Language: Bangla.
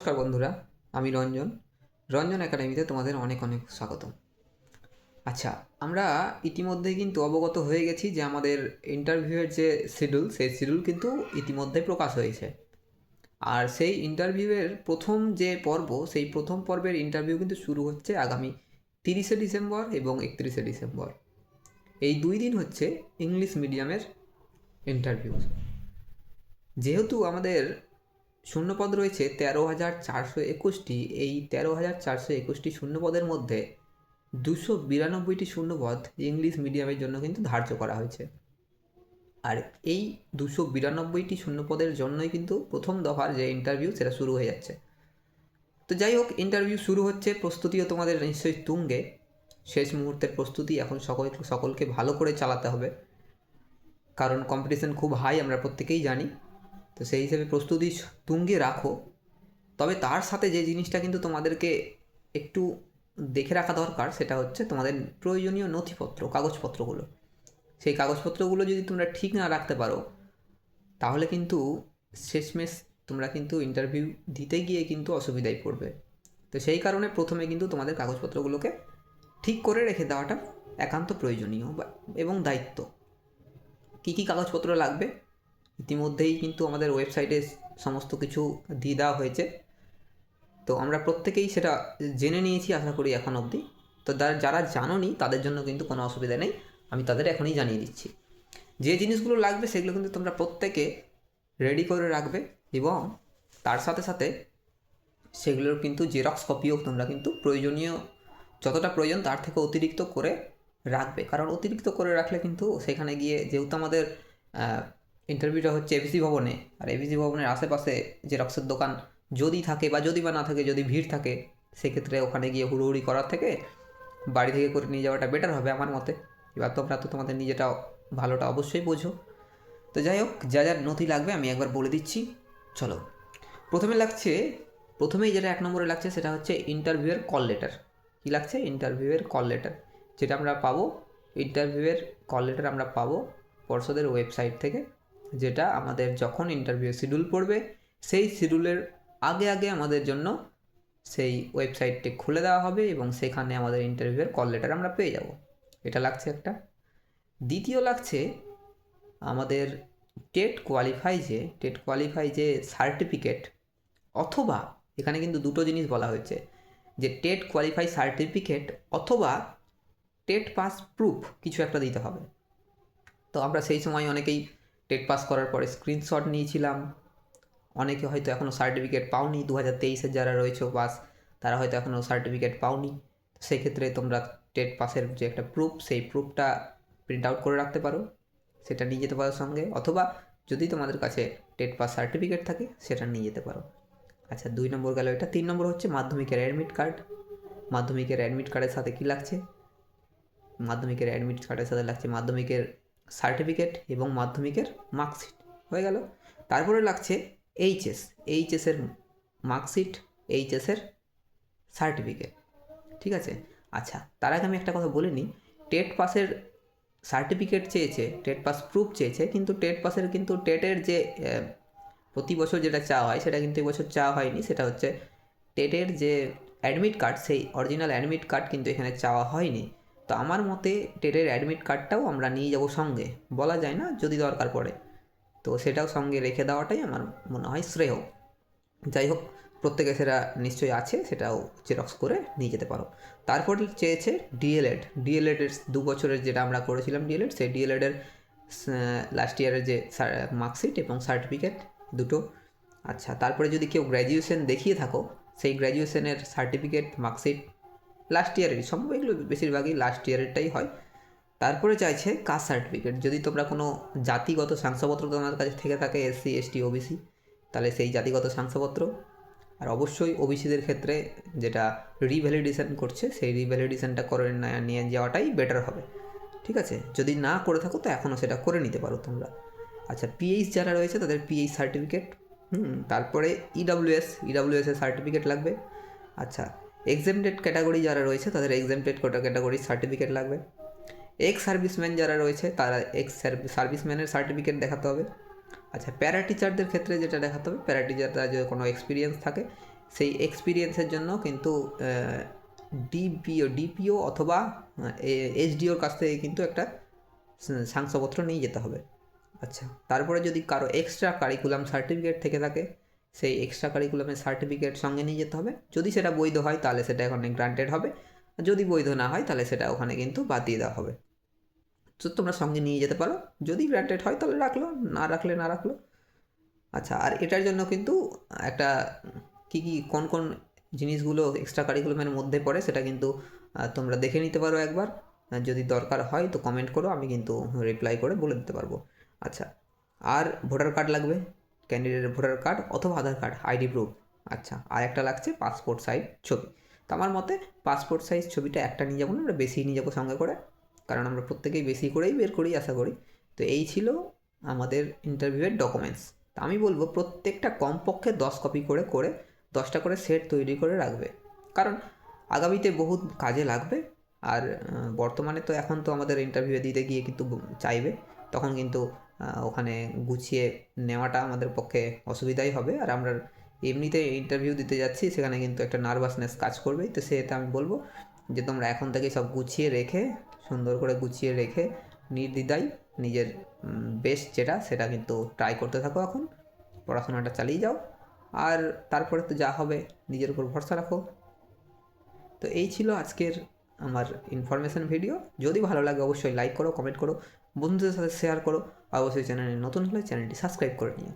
নমস্কার বন্ধুরা, আমি রঞ্জন। রঞ্জন একাডেমিতে তোমাদের অনেক অনেক স্বাগত। আচ্ছা, আমরা ইতিমধ্যেই কিন্তু অবগত হয়ে গেছি যে আমাদের ইন্টারভিউয়ের যে শিডিউল, সেই শিডিউল কিন্তু ইতিমধ্যে প্রকাশ হয়েছে। আর সেই ইন্টারভিউয়ের প্রথম যে পর্ব, সেই প্রথম পর্বের ইন্টারভিউ কিন্তু শুরু হচ্ছে আগামী 30শে ডিসেম্বর এবং 31শে ডিসেম্বর। এই 2 দিন হচ্ছে ইংলিশ মিডিয়ামের ইন্টারভিউ। যেহেতু আমাদের শূন্যপদ রয়েছে 13,421টি, এই 13,421টি শূন্যপদের মধ্যে 292টি শূন্যপদ ইংলিশ মিডিয়ামের জন্য কিন্তু ধার্য করা হয়েছে। আর এই 292টি শূন্যপদের জন্যই কিন্তু প্রথম দফার যে ইন্টারভিউ সেটা শুরু হয়ে যাচ্ছে। তো যাই হোক, ইন্টারভিউ শুরু হচ্ছে, প্রস্তুতিও তোমাদের নিশ্চয়ই তুঙ্গে। শেষ মুহূর্তের প্রস্তুতি এখন সকলকে ভালো করে চালাতে হবে, কারণ কম্পিটিশন খুব হাই, আমরা প্রত্যেকেই জানি। তো সেই হিসেবে প্রস্তুতি তুঙ্গে রাখো। তবে তার সাথে যে জিনিসটা কিন্তু তোমাদেরকে একটু দেখে রাখা দরকার, সেটা হচ্ছে তোমাদের প্রয়োজনীয় নথিপত্র, কাগজপত্রগুলো। সেই কাগজপত্রগুলো যদি তোমরা ঠিক না রাখতে পারো, তাহলে কিন্তু শেষমেশ তোমরা কিন্তু ইন্টারভিউ দিতে গিয়ে কিন্তু অসুবিধায় পড়বে। তো সেই কারণে প্রথমে কিন্তু তোমাদের কাগজপত্রগুলোকে ঠিক করে রেখে দেওয়াটা একান্ত প্রয়োজনীয় এবং দায়িত্ব। কী কী কাগজপত্র লাগবে ইতিমধ্যেই কিন্তু আমাদের ওয়েবসাইটে সমস্ত কিছু দিয়ে দেওয়া হয়েছে। তো আমরা প্রত্যেকেই সেটা জেনে নিয়েছি আশা করি এখন অবধি। তো যারা জানোনি তাদের জন্য কিন্তু কোনো অসুবিধা নেই, আমি তাদের এখনই জানিয়ে দিচ্ছি। যে জিনিসগুলো লাগবে সেগুলো কিন্তু তোমরা প্রত্যেকে রেডি করে রাখবে, এবং তার সাথে সাথে সেগুলোর কিন্তু জেরক্স কপিও তোমরা কিন্তু প্রয়োজনীয়, যতটা প্রয়োজন তার থেকে অতিরিক্ত করে রাখবে। কারণ অতিরিক্ত করে রাখলে কিন্তু সেখানে গিয়ে, যেহেতু আমাদের ইন্টারভিউটা হচ্ছে এবিসি ভবনে, আর এবিসি ভবনের আশেপাশে জেরক্সের দোকান যদি থাকে বা যদি বা না থাকে, যদি ভিড় থাকে, সেক্ষেত্রে ওখানে গিয়ে হুড়োহুড়ি করার থেকে বাড়ি থেকে করে নিয়ে যাওয়াটা বেটার হবে আমার মতে। এবার তোমরা তো তোমাদের নিজেটা ভালোটা অবশ্যই বোঝো। তো যাই হোক, যা যা নথি লাগবে আমি একবার বলে দিচ্ছি। চলো, প্রথমেই যেটা 1 নম্বরে লাগছে সেটা হচ্ছে ইন্টারভিউয়ের কল লেটার। কী লাগছে? ইন্টারভিউয়ের কল লেটার, যেটা আমরা পাবো, ইন্টারভিউয়ের কল লেটার আমরা পাবো পর্ষদের ওয়েবসাইট থেকে, যেটা আমাদের যখন ইন্টারভিউ শিডিউল পড়বে সেই শিডিউলের আগে আগে আমাদের জন্য সেই ওয়েবসাইটটি খুলে দেওয়া হবে, এবং সেখানে আমাদের ইন্টারভিউয়ের কল লেটার আমরা পেয়ে যাব। এটা লাগছে একটা। দ্বিতীয় লাগছে আমাদের টেট কোয়ালিফাই যে সার্টিফিকেট, অথবা এখানে কিন্তু দুটো জিনিস বলা হয়েছে, যে টেট কোয়ালিফাই সার্টিফিকেট অথবা টেট পাস প্রুফ কিছু একটা দিতে হবে। তো আমরা সেই সময় অনেকেই টেট পাস করার পরে স্ক্রিনশট নিয়েছিলাম, অনেকে হয়তো এখনও সার্টিফিকেট পাওনি। 2023-এর যারা রয়েছে পাস, তারা হয়তো এখনও সার্টিফিকেট পাওনি। সেক্ষেত্রে তোমরা টেট পাসের যে একটা প্রুফ, সেই প্রুফটা প্রিন্ট আউট করে রাখতে পারো, সেটা নিয়ে যেতে পারো সঙ্গে, অথবা যদি তোমাদের কাছে টেট পাস সার্টিফিকেট থাকে সেটা নিয়ে যেতে পারো। আচ্ছা, 2 নম্বর গেল এটা। 3 নম্বর হচ্ছে মাধ্যমিকের অ্যাডমিট কার্ড। মাধ্যমিকের অ্যাডমিট কার্ডের সাথে কী লাগছে? মাধ্যমিকের অ্যাডমিট কার্ডের সাথে লাগছে মাধ্যমিকের সার্টিফিকেট এবং মাধ্যমিকের মার্কশিট। হয়ে গেল। তারপরে লাগছে এইচএসের মার্কশিট, এইচএসের সার্টিফিকেট। ঠিক আছে? আচ্ছা, তার আগে আমি একটা কথা বলে নিই। টেট পাসের সার্টিফিকেট চেয়েছে, টেট পাস প্রুফ চেয়েছে, কিন্তু টেট পাসের কিন্তু টেটের যে প্রতি বছর যেটা চাওয়া হয় সেটা কিন্তু এবছর চাওয়া হয়নি। সেটা হচ্ছে টেটের যে অ্যাডমিট কার্ড, সেই অরিজিনাল অ্যাডমিট কার্ড কিন্তু এখানে চাওয়া হয়নি। তো আমার মতে টেটের অ্যাডমিট কার্ডটাও আমরা নিয়ে যাব সঙ্গে, বলা যায় না যদি দরকার পড়ে, তো সেটাও সঙ্গে রেখে দেওয়াটাই আমার মনে হয় শ্রেয়। যাই হোক, প্রত্যেকে সেটা নিশ্চয়ই আছে, সেটাও জেরক্স করে নিয়ে যেতে পারো। তারপর চেয়েছে ডিএলএডের 2 বছরের যেটা আমরা করেছিলাম ডিএলএড, সেই ডিএলএডের লাস্ট ইয়ারের যে মার্কশিট এবং সার্টিফিকেট দুটো। আচ্ছা, তারপরে যদি কেউ গ্র্যাজুয়েশন দেখিয়ে থাকো, সেই গ্র্যাজুয়েশনের সার্টিফিকেট, মার্কশিট লাস্ট ইয়ারেরই, সম্ভব এগুলো বেশিরভাগই লাস্ট ইয়ারেরটাই হয়। তারপরে চাইছে কাস্ট সার্টিফিকেট। যদি তোমরা কোনো জাতিগত শংসাপত্র তোমার কাছে থেকে থাকে, এসসি, এসটি, ওবিসি, তাহলে সেই জাতিগত শংসাপত্র। আর অবশ্যই ওবিসিদের ক্ষেত্রে যেটা রিভ্যালিডেশন করছে, সেই রিভ্যালিডেশনটা করে নিয়ে যাওয়াটাই বেটার হবে। ঠিক আছে? যদি না করে থাকো তো এখনও সেটা করে নিতে পারো তোমরা। আচ্ছা, পিএইচ যারা রয়েছে তাদের পিএইচ সার্টিফিকেট। তারপরে ইডাব্লিউএসের সার্টিফিকেট লাগবে। আচ্ছা, এক্সেমটেড ক্যাটাগরি যারা রয়েছে তাদের এক্সেমটেড ক্যাটাগরির সার্টিফিকেট লাগবে। এক্স সার্ভিসম্যান যারা রয়েছে তারা এক্স সার্ভিসম্যানের সার্টিফিকেট দেখাতে হবে। আচ্ছা, প্যারা টিচারদের ক্ষেত্রে যেটা দেখাতে হবে, প্যারা টিচাররা যদি কোনো এক্সপিরিয়েন্স থাকে সেই এক্সপিরিয়েন্সের জন্য কিন্তু ডিপিও অথবা এসডিওর কাছ থেকে কিন্তু একটা শংসাপত্র নিয়ে যেতে হবে। আচ্ছা, তারপরে যদি কারো এক্সট্রা কারিকুলাম সার্টিফিকেট থেকে থাকে, সেই এক্সট্রা কারিকুলামের সার্টিফিকেট সঙ্গে নিয়ে যেতে হবে। যদি সেটা বৈধ হয় তাহলে সেটা ওখানে গ্রান্টেড হবে, যদি বৈধ না হয় তাহলে সেটা ওখানে কিন্তু বাদ দিয়ে দেওয়া হবে। তো তোমরা সঙ্গে নিয়ে যেতে পারো, যদি গ্রান্টেড হয় তাহলে রাখলো, না রাখলে না রাখলো। আচ্ছা, আর এটার জন্য কিন্তু একটা কোন জিনিসগুলো এক্সট্রা কারিকুলামের মধ্যে পড়ে সেটা কিন্তু তোমরা দেখে নিতে পারো একবার। যদি দরকার হয় তো কমেন্ট করো, আমি কিন্তু রিপ্লাই করে বলে দিতে পারবো। আচ্ছা, আর ভোটার কার্ড লাগবে, ক্যান্ডিডেটের ভোটার কার্ড অথবা আধার কার্ড, আইডি প্রুফ। আচ্ছা, আর একটা লাগছে পাসপোর্ট সাইজ ছবি। তো আমার মতে পাসপোর্ট সাইজ ছবিটা একটা নিয়ে যাবো না, আমরা বেশি নিয়ে যাবো সঙ্গে করে, কারণ আমরা প্রত্যেকেই বেশি করেই বের করি আশা করি। তো এই ছিল আমাদের ইন্টারভিউয়ের ডকুমেন্টস। তা আমি বলবো প্রত্যেকটা কমপক্ষে 10 কপি করে 10টা করে সেট তৈরি করে রাখবে, কারণ আগামীতে বহুত কাজে লাগবে। আর বর্তমানে তো এখন তো আমাদের ইন্টারভিউ দিতে গিয়ে কিন্তু চাইবে, তখন কিন্তু ওখানে গুছিয়ে নেওয়াটা আমাদের পক্ষে অসুবিধাই হবে। আর আমরা এমনিতে ইন্টারভিউ দিতে যাচ্ছি, সেখানে কিন্তু একটা নার্ভাসনেস কাজ করবেই। তো সেটা আমি বলবো যে তোমরা এখন থেকে সব গুছিয়ে রেখে, সুন্দর করে গুছিয়ে রেখে নির্দ্বিধায় নিজের বেস্ট যেটা সেটা কিন্তু ট্রাই করতে থাকো, এখন পড়াশোনাটা চালিয়ে যাও, আর তারপরে তো যা হবে নিজের উপর ভরসা রাখো। তো এই ছিল আজকের আমার ইনফরমেশান ভিডিও। যদি ভালো লাগে অবশ্যই লাইক করো, কমেন্ট করো, বন্ধুদের সাথে শেয়ার করো, অবশ্যই চ্যানেলে নতুন হলে চ্যানেলটি সাবস্ক্রাইব করে নিও।